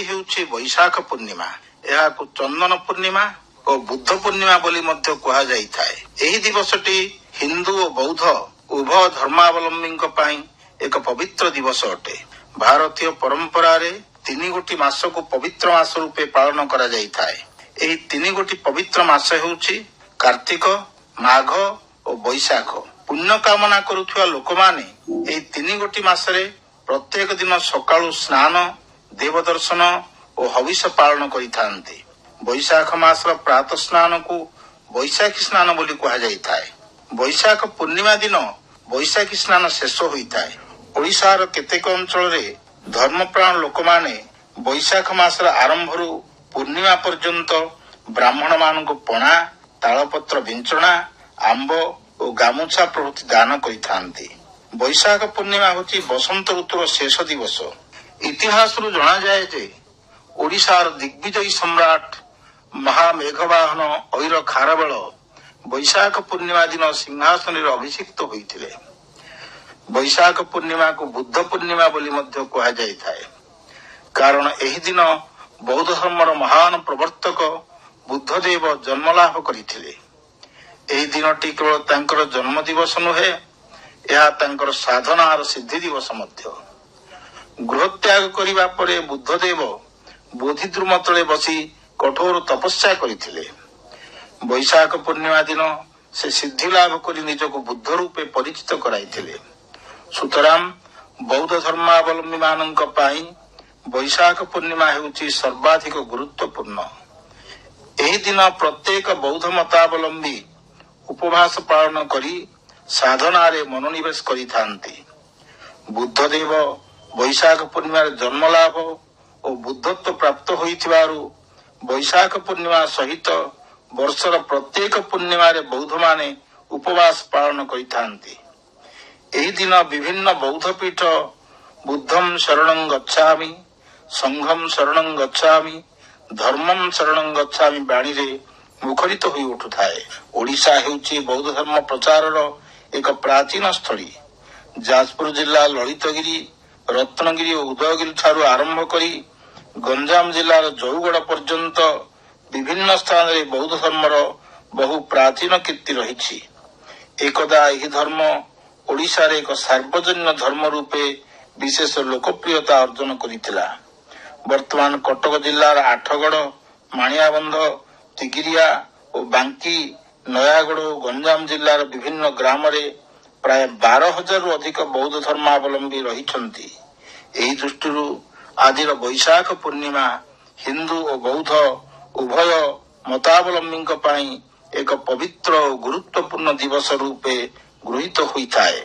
ହେଉଛି ବୈଶାଖ ପୂର୍ଣ୍ଣିମା। ଏହାକୁ ଚନ୍ଦନ ପୂର୍ଣ୍ଣିମା ଓ ବୁଦ୍ଧ ପୂର୍ଣ୍ଣିମା ବୋଲି ମଧ୍ୟ କୁହାଯାଇଥାଏ। ଏହି ଦିବସଟି ହିନ୍ଦୁ ଓ ବୌଦ୍ଧ ଉଭୟ ଧର୍ମାବଲମ୍ବୀଙ୍କ ପାଇଁ ଏକ ପବିତ୍ର ଦିବସ ଅଟେ। ଭାରତୀୟ ପରମ୍ପରାରେ 3 ଗୋଟି ମାସକୁ ପବିତ୍ର ମାସ ରୂପେ ପାଳନ କରାଯାଇଥାଏ। ଏହି 3 ଗୋଟି ପବିତ୍ର ମାସ ହେଉଛି କାର୍ତ୍ତିକ, ମାଘ ଓ ବୈଶାଖ। ପୁଣ୍ୟ କାମନା କରୁଥିବା ଲୋକମାନେ ଏହି 3 ଗୋଟି ମାସରେ ପ୍ରତ୍ୟେକ ଦିନ ସକାଳୁ ସ୍ନାନ, ଦେବ ଦର୍ଶନ ଓ ହବିଷ ପାଳନ କରିଥାନ୍ତି। ବୈଶାଖ ମାସର ପ୍ରାତଃ ସ୍ନାନକୁ ବୈଶାଖୀ ସ୍ନାନ ବୋଲି କୁହାଯାଇଥାଏ। ବୈଶାଖ ପୂର୍ଣ୍ଣିମା ଦିନ ବୈଶାଖୀ ସ୍ନାନ ଶେଷ ହୋଇଥାଏ। ଓଡ଼ିଶାର କେତେକ ଅଞ୍ଚଳରେ ଧର୍ମପ୍ରାଣ ଲୋକମାନେ ବୈଶାଖ ମାସର ଆରମ୍ଭରୁ ପୂର୍ଣ୍ଣିମା ପର୍ଯ୍ୟନ୍ତ ବ୍ରାହ୍ମଣ ମାନଙ୍କୁ ପଣା, ତାଳପତ୍ର ବିଞ୍ଚଣା, ଆମ୍ବ ଓ ଗାମୁଛା ପ୍ରଭୃତି ଦାନ କରିଥାନ୍ତି। ବୈଶାଖ ପୂର୍ଣ୍ଣିମା ହେଉଛି ବସନ୍ତ ଋତୁର ଶେଷ ଦିବସ। ଇତିହାସରୁ ଜଣାଯାଏ ଯେ ଓଡ଼ିଶାର ଦିଗ୍ବିଜୟୀ ସମ୍ରାଟ ମହାମେଘବାହନ ଐର ଖାରବେଳ ବୈଶାଖ ପୂର୍ଣ୍ଣିମା ଦିନ ସିଂହାସନରେ ଅଭିଷିକ୍ତ ହୋଇଥିଲେ। ବୈଶାଖ ପୂର୍ଣ୍ଣିମାକୁ ବୁଦ୍ଧ ପୂର୍ଣ୍ଣିମା ବୋଲି ମଧ୍ୟ କୁହାଯାଇଥାଏ, କାରଣ ଏହି ଦିନ ବୌଦ୍ଧ ଧର୍ମର ମହାନ ପ୍ରବର୍ତ୍ତକ ବୁଦ୍ଧଦେବ ଜନ୍ମଲାଭ କରିଥିଲେ। ଏହି ଦିନଟି କେବଳ ତାଙ୍କର ଜନ୍ମ ଦିବସ ନୁହେଁ, ଏହା ତାଙ୍କର ସାଧନାର ସିଦ୍ଧି ଦିବସ ମଧ୍ୟ। ଗୃହତ୍ୟାଗ କରିବା ପରେ ବୁଦ୍ଧଦେବ ବୋଧିଦ୍ରୁମ ତଳେ ବସି କଠୋର ତପସ୍ୟା କରିଥିଲେ। ବୈଶାଖ ପୂର୍ଣ୍ଣିମା ଦିନ ସେ ସିଦ୍ଧି ଲାଭ କରି ନିଜକୁ ବୁଦ୍ଧ ରୂପେ ପରିଚିତ କରାଇଥିଲେ। ସୁତରାଂ ବୌଦ୍ଧ ଧର୍ମାବଲମ୍ବୀ ମାନଙ୍କ ପାଇଁ ବୈଶାଖ ପୂର୍ଣ୍ଣିମା ହେଉଛି ସର୍ବାଧିକ ଗୁରୁତ୍ୱପୂର୍ଣ୍ଣ। ଏହି ଦିନ ପ୍ରତ୍ୟେକ ବୌଦ୍ଧ ମତାବଲମ୍ବୀ ଉପବାସ ପାଳନ କରି ସାଧନାରେ ମନୋନିବେଶ କରିଥାନ୍ତି। ବୁଦ୍ଧଦେବ ବୈଶାଖ ପୂର୍ଣ୍ଣିମାରେ ଜନ୍ମଲାଭ ଓ ବୁଦ୍ଧତ୍ୱ ପ୍ରାପ୍ତ ହୋଇଥିବାରୁ ବୈଶାଖ ପୂର୍ଣ୍ଣିମା ସହିତ ବର୍ଷର ପ୍ରତ୍ୟେକ ପୂର୍ଣ୍ଣିମାରେ ବୌଦ୍ଧମାନେ ଉପବାସ ପାଳନ କରିଥାନ୍ତି। ଏହି ଦିନ ବିଭିନ୍ନ ବୌଦ୍ଧ ପୀଠ ବୁଦ୍ଧଂ ଶରଣଂ ଗଚ୍ଛାମି, ସଂଘଂ ଶରଣଂ ଗଚ୍ଛାମି, ଧର୍ମଂ ଶରଣଂ ଗଚ୍ଛାମି ବାଣୀରେ ମୁଖରିତ ହୋଇ ଉଠୁଥାଏ। ଓଡ଼ିଶା ହେଉଛି ବୌଦ୍ଧ ଧର୍ମ ପ୍ରଚାରର ଏକ ପ୍ରାଚୀନ ସ୍ଥଳୀ। ଯାଜପୁର ଜିଲ୍ଲା ଲଳିତଗିରି, ରତ୍ନଗିରି ଓ ଉଦୟଗିରି ଠାରୁ ଆରମ୍ଭ କରି ଗଞ୍ଜାମ ଜିଲ୍ଲାର ଜଉଗଡ଼ ପର୍ଯ୍ୟନ୍ତ ବିଭିନ୍ନ ସ୍ଥାନରେ ବୌଦ୍ଧ ଧର୍ମର ବହୁ ପ୍ରାଚୀନ କୀର୍ତ୍ତି ରହିଛି। ଏକଦା ଏହି ଧର୍ମ ଓଡ଼ିଶାରେ ଏକ ସାର୍ବଜନୀନ ଧର୍ମ ରୂପେ ବିଶେଷ ଲୋକପ୍ରିୟତା ଅର୍ଜନ କରିଥିଲା। ବର୍ତ୍ତମାନ କଟକ ଜିଲ୍ଲାର ଆଠଗଡ଼, ମାଣିଆବନ୍ଧ, ତିଗିରିଆ ଓ ବାଙ୍କି, ନୟାଗଡ଼ ଓ ଗଞ୍ଜାମ ଜିଲ୍ଲାର ବିଭିନ୍ନ ଗ୍ରାମରେ ପ୍ରାୟ 12,000ରୁ ଅଧିକ ବୌଦ୍ଧ ଧର୍ମାବଲମ୍ବୀ ରହିଛନ୍ତି। ଏହି ଦୃଷ୍ଟିରୁ ଆଜିର ବୈଶାଖ ପୂର୍ଣ୍ଣିମା ହିନ୍ଦୁ ଓ ବୌଦ୍ଧ ଉଭୟ ମତାବଲମ୍ବୀଙ୍କ ପାଇଁ ଏକ ପବିତ୍ର ଓ ଗୁରୁତ୍ୱପୂର୍ଣ୍ଣ ଦିବସ ରୂପେ ଗୃହୀତ ହୋଇଥାଏ।